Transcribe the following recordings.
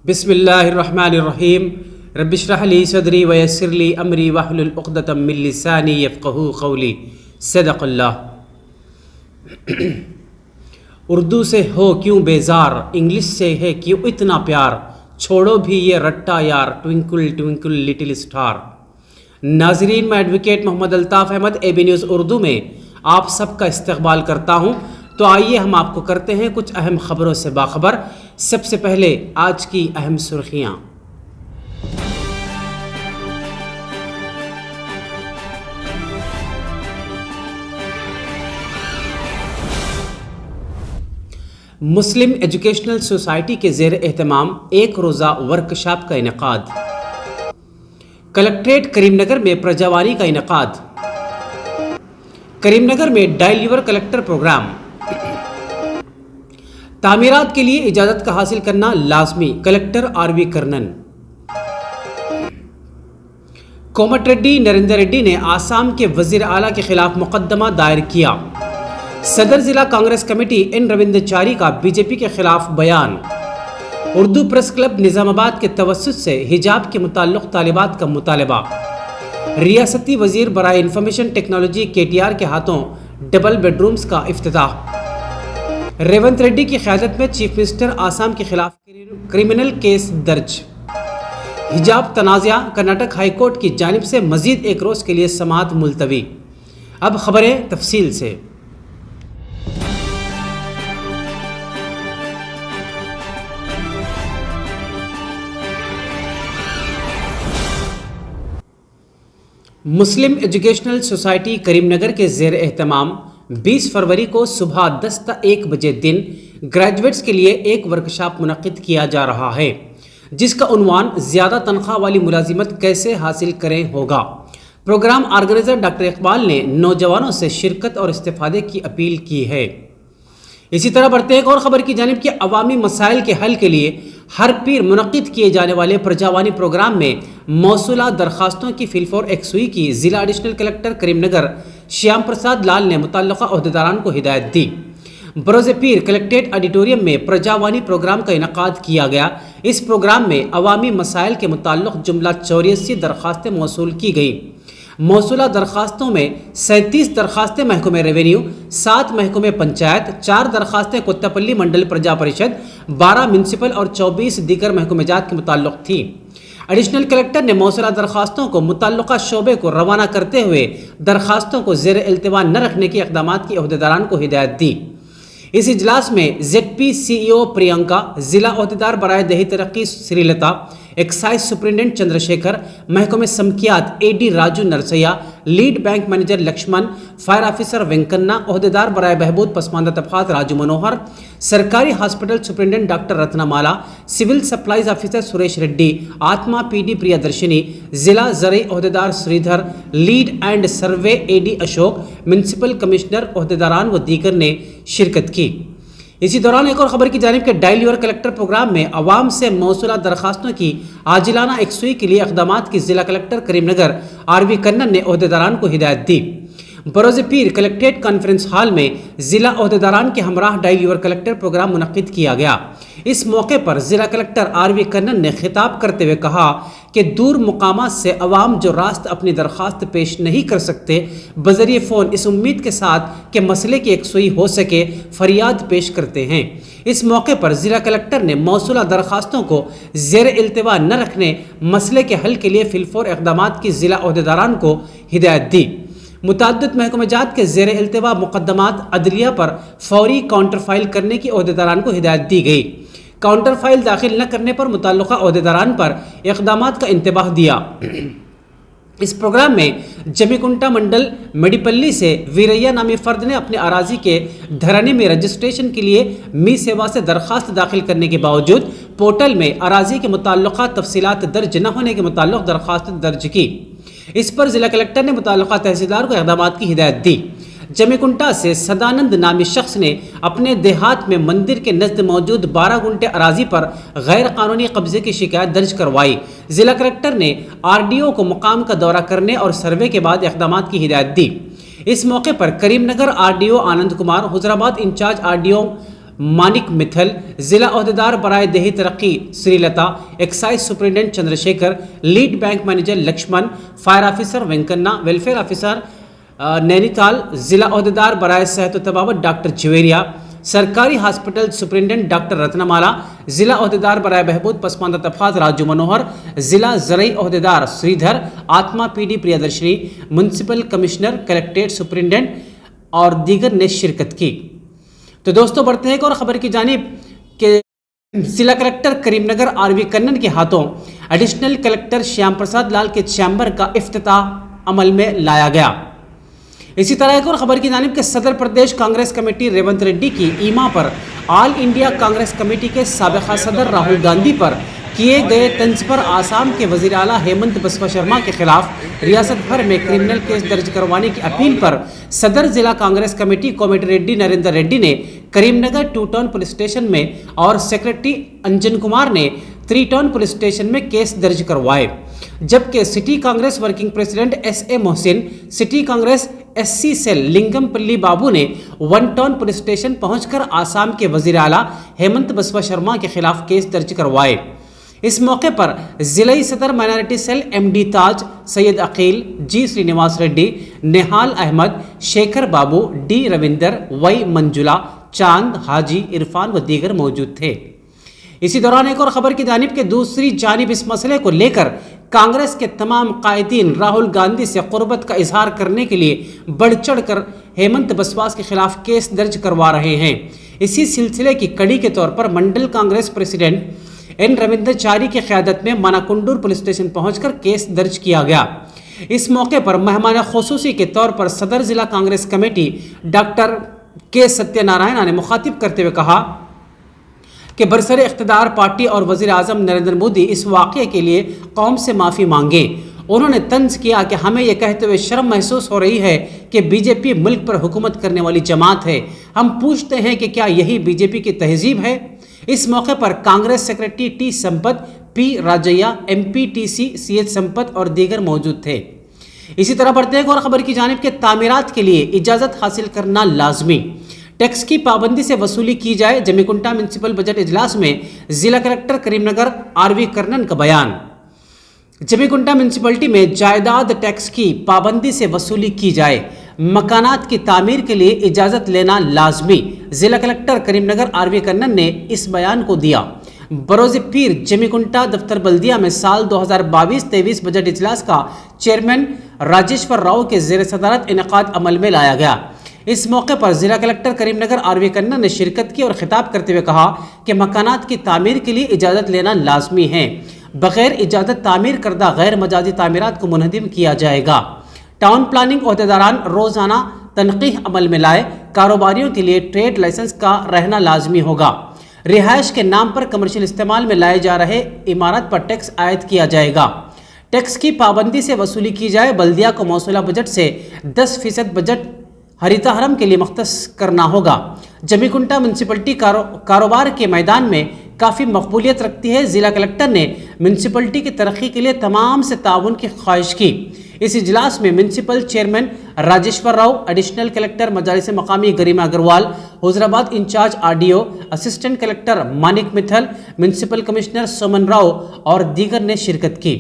بسم اللہ الرحمن الرحیم رب اشرح لی صدری ویسر لی امری واحلل عقدۃ من لسانی یفقہوا قولی صدق اللہ۔ اردو سے ہو کیوں بیزار، انگلش سے ہے کیوں اتنا پیار، چھوڑو بھی یہ رٹا یار، ٹوئنکل ٹوئنکل لٹل اسٹار۔ ناظرین، میں advocate Mohammed Altaf Ahmed A B news Urdu میں آپ سب کا استقبال کرتا ہوں۔ تو آئیے ہم آپ کو کرتے ہیں کچھ اہم خبروں سے باخبر۔ سب سے پہلے آج کی اہم سرخیاں۔ مسلم ایجوکیشنل سوسائٹی کے زیر اہتمام ایک روزہ ورکشاپ کا انعقاد۔ کلکٹریٹ کریم نگر میں پرجاوانی کا انعقاد۔ کریم نگر میں ڈائل یور کلکٹر پروگرام۔ تعمیرات کے لیے اجازت کا حاصل کرنا لازمی، collector R V Karnan. Komati Reddy Narendra Reddy نے آسام کے وزیر اعلیٰ کے خلاف مقدمہ دائر کیا۔ صدر ضلع کانگریس کمیٹی این روندچاری کا بی جے پی کے خلاف بیان۔ اردو پریس کلب نظام آباد کے توسط سے حجاب کے متعلق طالبات کا مطالبہ۔ ریاستی وزیر برائے انفارمیشن ٹیکنالوجی کے ٹی آر کے ہاتھوں ڈبل بیڈ رومز کا افتتاح۔ ریونت ریڈی کی قیادت میں چیف منسٹر آسام کے خلاف کریمنل کیس درج۔ حجاب تنازعہ، کرناٹک ہائی کورٹ کی جانب سے مزید ایک روز کے لیے سماعت ملتوی۔ اب خبریں تفصیل سے۔ مسلم ایجوکیشنل سوسائٹی کریم نگر کے زیر اہتمام 20 فروری کو صبح 10 تا 1 بجے دن گریجویٹس کے لیے ایک ورکشاپ منعقد کیا جا رہا ہے، جس کا عنوان زیادہ تنخواہ والی ملازمت کیسے حاصل کریں ہوگا۔ پروگرام آرگنائزر ڈاکٹر اقبال نے نوجوانوں سے شرکت اور استفادے کی اپیل کی ہے۔ اسی طرح بڑھتے ایک اور خبر کی جانب کہ عوامی مسائل کے حل کے لیے ہر پیر منعقد کیے جانے والے پرجاوانی پروگرام میں موصولہ درخواستوں کی فی الفور یکسوئی کی ضلع ایڈیشنل کلکٹر کریم نگر شیام پرساد لال نے متعلقہ عہدیداران کو ہدایت دی۔ بروز پیر کلکٹریٹ آڈیٹوریم میں پرجاوانی پروگرام کا انعقاد کیا گیا۔ اس پروگرام میں عوامی مسائل کے متعلق جملہ 84 درخواستیں موصول کی گئیں۔ موصولہ درخواستوں میں 37 درخواستیں محکمہ ریونیو، 7 محکمہ پنچایت، 4 درخواستیں کوتپلی منڈل پرجا پریشد، 12 میونسپل اور 24 دیگر محکمہ جات کے متعلق تھیں۔ ایڈیشنل کلکٹر نے موصولہ درخواستوں کو متعلقہ شعبے کو روانہ کرتے ہوئے درخواستوں کو زیر التوا نہ رکھنے کے اقدامات کی عہدیداران کو ہدایت دی۔ اس اجلاس میں زیڈ پی سی ای او پرینکا، ضلع عہدیدار برائے دیہی ترقی سری لتا، ایکسائز سپرنٹینڈنٹ چندر شیکھر، محکمہ سمکیات A D Raju Narsaiah, lead bank manager Laxman, fire officer Venkanna, عہدیدار برائے بہبود پسماندہ طبقات راجو منوہر، سرکاری hospital superintendent doctor Ratna Mala, civil supplies officer Suresh Reddy, Atma P D Priya Darshini, ضلع زرعی عہدیدار Sridhar, land and survey A D Ashok, municipal commissioner, عہدیداران و دیگر نے شرکت کی۔ اسی دوران ایک اور خبر کی جانب کہ ڈائل یور کلکٹر پروگرام میں عوام سے موصولہ درخواستوں کی عاجلانہ یکسوئی کے لیے اقدامات کی ضلع collector Karimnagar R V Kannan نے عہدیداران کو ہدایت دی۔ بروز پیر کلکٹریٹ کانفرنس ہال میں ضلع عہدیداران کے ہمراہ ڈائل یور کلکٹر پروگرام منعقد کیا گیا۔ اس موقع پر ضلع کلکٹر آر وی کنن نے خطاب کرتے ہوئے کہا کہ دور مقامات سے عوام جو راست اپنی درخواست پیش نہیں کر سکتے، بذریعہ فون اس امید کے ساتھ کہ مسئلے کی یکسوئی ہو سکے فریاد پیش کرتے ہیں۔ اس موقع پر ضلع کلکٹر نے موصولہ درخواستوں کو زیر التوا نہ رکھنے، مسئلے کے حل کے لیے فی الفور اقدامات کی ضلع عہدیداران کو ہدایت دی۔ متعدد محکمہ جات کے زیر التوا مقدمات عدلیہ پر فوری کاؤنٹر فائل کرنے کی عہدیداران کو ہدایت دی گئی۔ کاؤنٹر فائل داخل نہ کرنے پر متعلقہ عہدیداران پر اقدامات کا انتباہ دیا۔ اس پروگرام میں جمیکنٹا منڈل میڈیپلی سے ویریا نامی فرد نے اپنے اراضی کے دھرانے میں رجسٹریشن کے لیے می سیوا سے درخواست داخل کرنے کے باوجود پورٹل میں اراضی کے متعلقہ تفصیلات درج نہ ہونے کے متعلق درخواست درج کی۔ اس پر ضلع کلکٹر نے متعلقہ تحصیلدار کو اقدامات کی ہدایت دی۔ جمیکنٹا سے سدانند نامی شخص نے اپنے دیہات میں مندر کے نزد موجود 12 گنٹے اراضی پر غیر قانونی قبضے کی شکایت درج کروائی۔ ضلع کلکٹر نے آر ڈی او کو مقام کا دورہ کرنے اور سروے کے بعد اقدامات کی ہدایت دی۔ اس موقع پر Karimnagar R D O Anand Kumar, Huzurabad in charge R D O Manik Mithal, ضلع عہدیدار برائے دیہی ترقی Sri Latha, excise superintendent Chandrashekhar, lead bank manager Laxman, fire officer Venkanna, welfare officer Naini Tal, ضلع عہدیدار برائے صحت و طبابت ڈاکٹر جویریہ، سرکاری ہاسپٹل سپرنٹینڈنٹ ڈاکٹر رتنمالا، ضلع عہدیدار برائے بہبود پسماندہ طبقات راجو منوہر، ضلع زرعی عہدیدار Sridhar, Atma P D Priyadarshini, municipal commissioner, collectorate superintendent اور دیگر نے شرکت کی۔ تو دوستوں بڑھتے ہیں ایک اور خبر کی جانب کہ ضلع collector Karimnagar R V Kannan کے ہاتھوں ایڈیشنل کلکٹر شیام پرساد لال کے چیمبر کا افتتاح عمل میں لایا گیا۔ اسی طرح ایک اور خبر کی جانب کہ صدر پردیش کانگریس کمیٹی ریونت ریڈی کی ایما پر آل انڈیا کانگریس کمیٹی کے سابقہ صدر راہل گاندھی پر کیے گئے طنز پر آسام کے وزیر اعلیٰ ہیمنت بسوا شرما کے خلاف ریاست بھر میں کرمنل کیس درج کروانے کی اپیل پر صدر ضلع کانگریس کمیٹی کومٹی ریڈی نریندر ریڈی نے Karimnagar 2 town police station میں اور سیکرٹری انجن کمار نے 3 ٹاؤن پولیس اسٹیشن میں کیس درج کروائے، جبکہ city Congress working president S A Mohsin, city Congress S C cell Lingampalli Babu نے 1 ٹاؤن پولیس اسٹیشن پہنچ کر آسام کے وزیر اعلیٰ ہیمنت بسوا شرما کے خلاف کیس درج کروائے۔ اس موقع پر ضلعی صدر مائنارٹی سیل ایم ڈی تاج، سید عقیل، جی سرینواس ریڈی، نہال احمد، شیکھر بابو، ڈی رویندر، وائی منجولا، چاند، حاجی، عرفان و دیگر موجود تھے۔ اسی دوران ایک اور خبر کی جانب کہ دوسری جانب اس مسئلے کو لے کر کانگریس کے تمام قائدین راہل گاندھی سے قربت کا اظہار کرنے کے لیے بڑھ چڑھ کر ہیمنت بسوا کے خلاف کیس درج کروا رہے ہیں۔ اسی سلسلے کی کڑی کے طور پر منڈل کانگریس پریزیڈنٹ این رویندر چاری کی قیادت میں مناکنڈور پولیس اسٹیشن پہنچ کر کیس درج کیا گیا۔ اس موقع پر مہمان خصوصی کے طور پر صدر ضلع کانگریس کمیٹی ڈاکٹر کے ستیہ نارائنا نے مخاطب کرتے ہوئے کہا کہ برسر اقتدار پارٹی اور وزیر اعظم نریندر مودی اس واقعے کے لیے قوم سے معافی مانگیں۔ انہوں نے طنز کیا کہ ہمیں یہ کہتے ہوئے شرم محسوس ہو رہی ہے کہ بی جے پی ملک پر حکومت کرنے والی جماعت ہے۔ ہم پوچھتے ہیں کہ کیا یہی بی جے پی کی تہذیب ہے؟ اس موقع پر Congress secretary T Sampath, P Rajaiah, M P T C C H Sampath اور دیگر موجود تھے۔ اسی طرح بڑھتے ہیں اور خبر کی جانب کے تعمیرات کے لیے اجازت حاصل کرنا لازمی، ٹیکس کی پابندی سے وصولی کی جائے، جمیکنٹا میونسپل بجٹ اجلاس میں ضلع collector Karimnagar R V Karnan کا بیان۔ جمیکنٹا میونسپلٹی میں جائیداد ٹیکس کی پابندی سے وصولی کی جائے، مکانات کی تعمیر کے لیے اجازت لینا لازمی، ضلع collector Karimnagar R V Karnan نے اس بیان کو دیا۔ بروز پیر جمیکنٹا دفتر بلدیہ میں سال 2022-23 بجٹ اجلاس کا چیئرمین راجیشور راؤ کے زیر صدارت انعقاد عمل میں لایا گیا۔ اس موقع پر ضلع collector Karimnagar R V Karnan نے شرکت کی اور خطاب کرتے ہوئے کہا کہ مکانات کی تعمیر کے لیے اجازت لینا لازمی ہے، بغیر اجازت تعمیر کردہ غیر مجازی تعمیرات کو منہدم کیا جائے گا۔ ٹاؤن پلاننگ عہدیداران روزانہ تنقیح عمل میں لائے، کاروباریوں کے لیے ٹریڈ لائسنس کا رہنا لازمی ہوگا، رہائش کے نام پر کمرشل استعمال میں لائے جا رہے عمارت پر ٹیکس عائد کیا جائے گا، ٹیکس کی پابندی سے وصولی کی جائے، بلدیہ کو موصولہ بجٹ سے 10% بجٹ ہریتا حرم کے لیے مختص کرنا ہوگا۔ جمیکنٹا میونسپلٹی کاروبار کے میدان میں کافی مقبولیت رکھتی ہے، ضلع کلکٹر نے میونسپلٹی کی ترقی کے لیے تمام سے تعاون کی خواہش کی۔ اس اجلاس میں municipal chairman Rajeshwar Rao, additional collector مجالس مقامی Garima Agarwal, Hyderabad incharge R D O, assistant collector Manak Mithal, municipal commissioner Suman Rao اور دیگر نے شرکت کی۔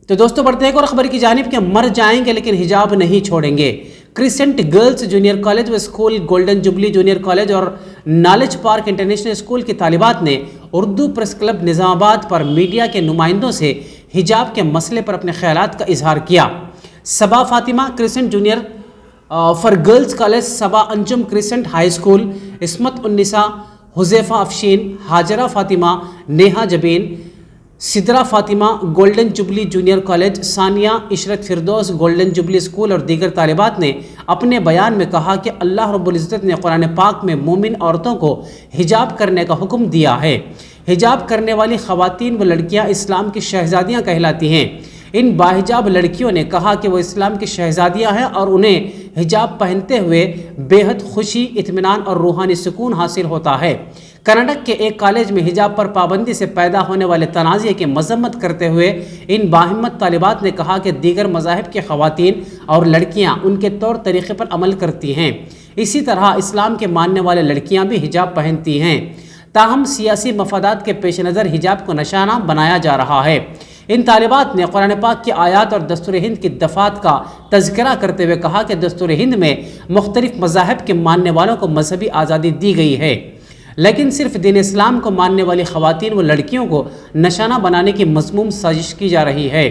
تو دوستوں بڑھتے ہیں اور خبر کی جانب کہ مر جائیں گے لیکن حجاب نہیں چھوڑیں گے۔ کرسنٹ گرلز جونیئر کالج و school, golden jubilee junior college اور نالج پارک انٹرنیشنل اسکول کی طالبات نے اردو پریس کلب نظام آباد پر میڈیا کے نمائندوں سے حجاب کے مسئلے پر اپنے خیالات کا اظہار کیا۔ Saba Fatima crescent junior for girls college, Saba Anjum crescent high school, Ismat Unnisa, Huzaifa Afsheen, Hajra Fatima, Neha Jabeen, Sidra Fatima golden jubilee junior college, Sania Ishrat Firdous golden jubilee school اور دیگر طالبات نے اپنے بیان میں کہا کہ اللہ رب العزت نے قرآن پاک میں مومن عورتوں کو حجاب کرنے کا حکم دیا ہے۔ حجاب کرنے والی خواتین و لڑکیاں اسلام کی شہزادیاں کہلاتی ہیں۔ ان باحجاب لڑکیوں نے کہا کہ وہ اسلام کی شہزادیاں ہیں اور انہیں حجاب پہنتے ہوئے بے حد خوشی، اطمینان اور روحانی سکون حاصل ہوتا ہے۔ کرناٹک کے ایک کالج میں حجاب پر پابندی سے پیدا ہونے والے تنازع کی مذمت کرتے ہوئے ان باہمت طالبات نے کہا کہ دیگر مذاہب کی خواتین اور لڑکیاں ان کے طور طریقے پر عمل کرتی ہیں۔ اسی طرح اسلام کے ماننے والے لڑکیاں بھی حجاب پہنتی ہیں، تاہم سیاسی مفادات کے پیش نظر حجاب کو نشانہ بنایا جا رہا ہے۔ ان طالبات نے قرآن پاک کی آیات اور دستور ہند کی دفعات کا تذکرہ کرتے ہوئے کہا کہ دستور ہند میں مختلف مذاہب کے ماننے والوں کو مذہبی آزادی دی گئی ہے، لیکن صرف دین اسلام کو ماننے والی خواتین و لڑکیوں کو نشانہ بنانے کی مذموم سازش کی جا رہی ہے،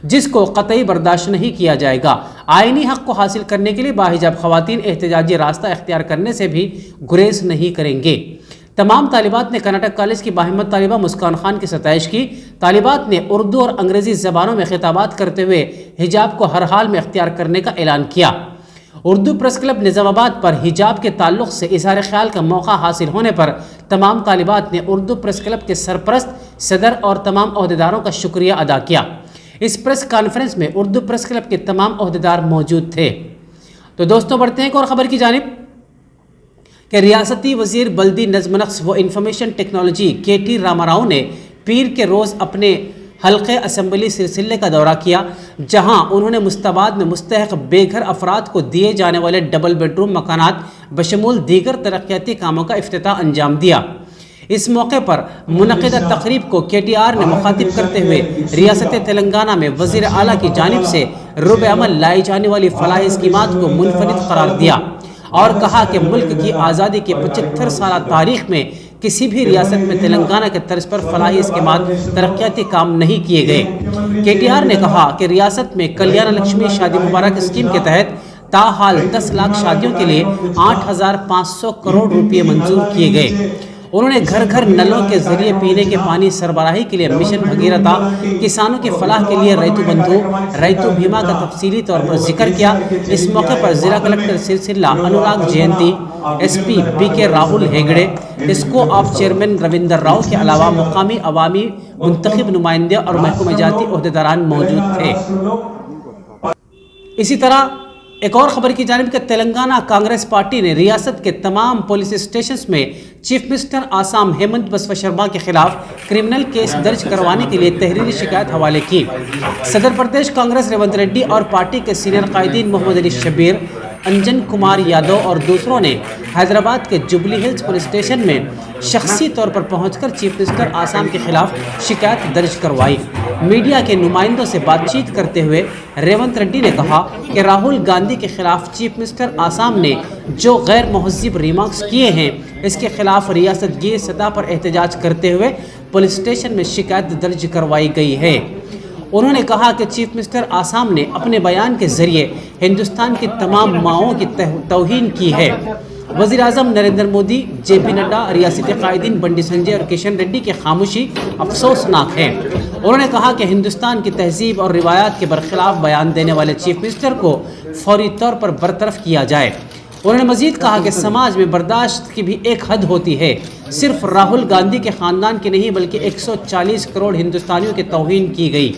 جس کو قطعی برداشت نہیں کیا جائے گا۔ آئینی حق کو حاصل کرنے کے لیے باحجاب خواتین احتجاجی راستہ اختیار کرنے سے بھی گریز نہیں کریں گے۔ تمام طالبات نے کرناٹک کالج کی باہمت طالبہ مسکان خان کی ستائش کی۔ طالبات نے اردو اور انگریزی زبانوں میں خطابات کرتے ہوئے حجاب کو ہر حال میں اختیار کرنے کا اعلان کیا۔ اردو پریس کلب نظام آباد پر حجاب کے تعلق سے اظہار خیال کا موقع حاصل ہونے پر تمام طالبات نے اردو پریس کلب کے سرپرست، صدر اور تمام عہدیداروں کا شکریہ ادا کیا۔ اس پریس کانفرنس میں اردو پریس کلب کے تمام عہدیدار موجود تھے۔ تو دوستوں بڑھتے ہیں ایک اور خبر کی جانب کہ ریاستی وزیر بلدی نظم و نسق و انفارمیشن ٹیکنالوجی کے ٹی راما راؤ نے پیر کے روز اپنے حلقے اسمبلی سلسلے کا دورہ کیا، جہاں انہوں نے مستباد میں مستحق بے گھر افراد کو دیے جانے والے ڈبل بیڈ روم مکانات بشمول دیگر ترقیاتی کاموں کا افتتاح انجام دیا۔ اس موقع پر منعقدہ تقریب کو کے ٹی آر نے مخاطب کرتے ہوئے ریاست تلنگانہ میں وزیر اعلیٰ کی جانب سے روب عمل لائی جانے والی فلاحی اسکیمات کو منفرد قرار دیا اور کہا کہ ملک کی آزادی کی 75 سالہ تاریخ میں کسی بھی ریاست میں تلنگانہ کے طرز پر فلاحی اسکیمات ترقیاتی کام نہیں کیے گئے۔ کے ٹی آر نے کہا کہ ریاست میں کلیانہ لکشمی شادی مبارک اسکیم کے تحت تاحال 10 لاکھ شادیوں کے لیے 8,500 کروڑ روپے منظور کیے گئے۔ انہوں نے گھر گھر نلوں کے ذریعے پینے کے پانی سربراہی کے لیے مشن بھگیرتا، کسانوں کی فلاح کے لیے ریتو بندھو، ریتو بیمہ کا تفصیلی طور پر ذکر کیا۔ اس موقع پر ضلع کلکٹر سلسلہ انوراگ جینتی، ایس پی بی کے راہل ہیگڑے، اسکو آف چیئرمین رویندر راؤ کے علاوہ مقامی عوامی منتخب نمائندے اور محکمہ جاتی عہدیداران موجود تھے۔ اسی طرح ایک اور خبر کی جانب کہ تلنگانہ کانگریس پارٹی نے ریاست کے تمام پولیس اسٹیشنز میں چیف منسٹر آسام ہیمنت بسوا شرما کے خلاف کرمنل کیس درج کروانے کے لیے تحریری شکایت حوالے کی۔ صدر پردیش کانگریس ریونت ریڈی اور پارٹی کے سینئر قائدین محمد علی شبیر، انجن کمار یادو اور دوسروں نے حیدرآباد کے جوبلی ہلز پولیس اسٹیشن میں شخصی طور پر پہنچ کر چیف منسٹر آسام کے خلاف شکایت درج کروائی۔ میڈیا کے نمائندوں سے بات چیت کرتے ہوئے ریونت ریڈی نے کہا کہ راہل گاندھی کے خلاف چیف منسٹر آسام نے جو غیر مہذب ریمارکس کیے ہیں، اس کے خلاف ریاست گیر سطح پر احتجاج کرتے ہوئے پولیس اسٹیشن میں شکایت درج کروائی گئی ہے۔ انہوں نے کہا کہ چیف منسٹر آسام نے اپنے بیان کے ذریعے ہندوستان کی تمام ماؤں کی توہین کی ہے۔ وزیر اعظم نریندر مودی، جے پی نڈا، ریاستی قائدین بنڈی سنجے اور کشن ریڈی کی خاموشی افسوسناک ہے۔ انہوں نے کہا کہ ہندوستان کی تہذیب اور روایات کے برخلاف بیان دینے والے چیف منسٹر کو فوری طور پر برطرف کیا جائے۔ انہوں نے مزید کہا کہ سماج میں برداشت کی بھی ایک حد ہوتی ہے۔ صرف راہل گاندھی کے خاندان کی نہیں بلکہ 140 کروڑ ہندوستانیوں کی توہین کی گئی۔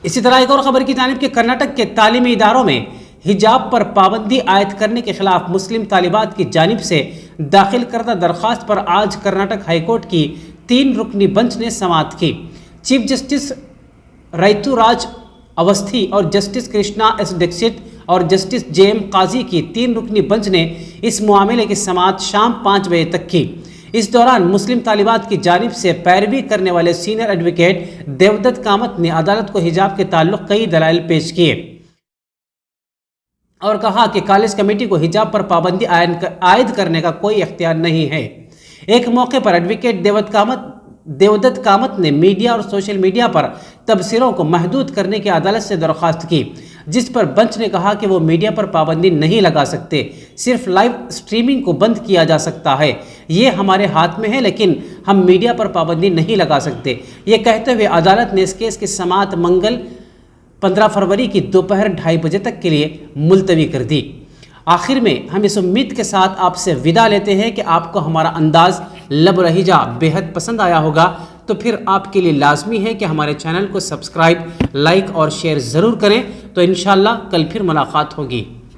اسی طرح ایک اور خبر کی جانب کہ کرناٹک کے تعلیمی اداروں میں حجاب پر پابندی عائد کرنے کے خلاف مسلم طالبات کی جانب سے داخل کردہ درخواست پر آج کرناٹک ہائی کورٹ کی 3 رکنی بنچ نے سماعت کی۔ چیف جسٹس ریتو راج اوستھی اور جسٹس کرشنا ایس ڈکشت اور جسٹس جے ایم قاضی کی 3 رکنی بنچ نے اس معاملے کی سماعت شام 5 بجے تک کی۔ اس دوران مسلم طالبات کی جانب سے پیروی کرنے والے سینئر ایڈوکیٹ دیودت کامت نے عدالت کو حجاب کے تعلق کئی دلائل پیش کیے اور کہا کہ کالج کمیٹی کو حجاب پر پابندی عائد کرنے کا کوئی اختیار نہیں ہے۔ ایک موقع پر ایڈوکیٹ دیودت کامت نے میڈیا اور سوشل میڈیا پر تبصروں کو محدود کرنے کی عدالت سے درخواست کی، جس پر بنچ نے کہا کہ وہ میڈیا پر پابندی نہیں لگا سکتے، صرف لائیو سٹریمنگ کو بند کیا جا سکتا ہے۔ یہ ہمارے ہاتھ میں ہے لیکن ہم میڈیا پر پابندی نہیں لگا سکتے۔ یہ کہتے ہوئے عدالت نے اس کیس کی سماعت منگل 15 فروری کی دوپہر 2:30 بجے تک کے لیے ملتوی کر دی۔ آخر میں ہم اس امید کے ساتھ آپ سے وداع لیتے ہیں کہ آپ کو ہمارا انداز لب لہجہ بے حد پسند آیا ہوگا، تو پھر آپ کے لیے لازمی ہے کہ ہمارے چینل کو سبسکرائب، لائک اور شیئر ضرور کریں۔ تو انشاءاللہ کل پھر ملاقات ہوگی۔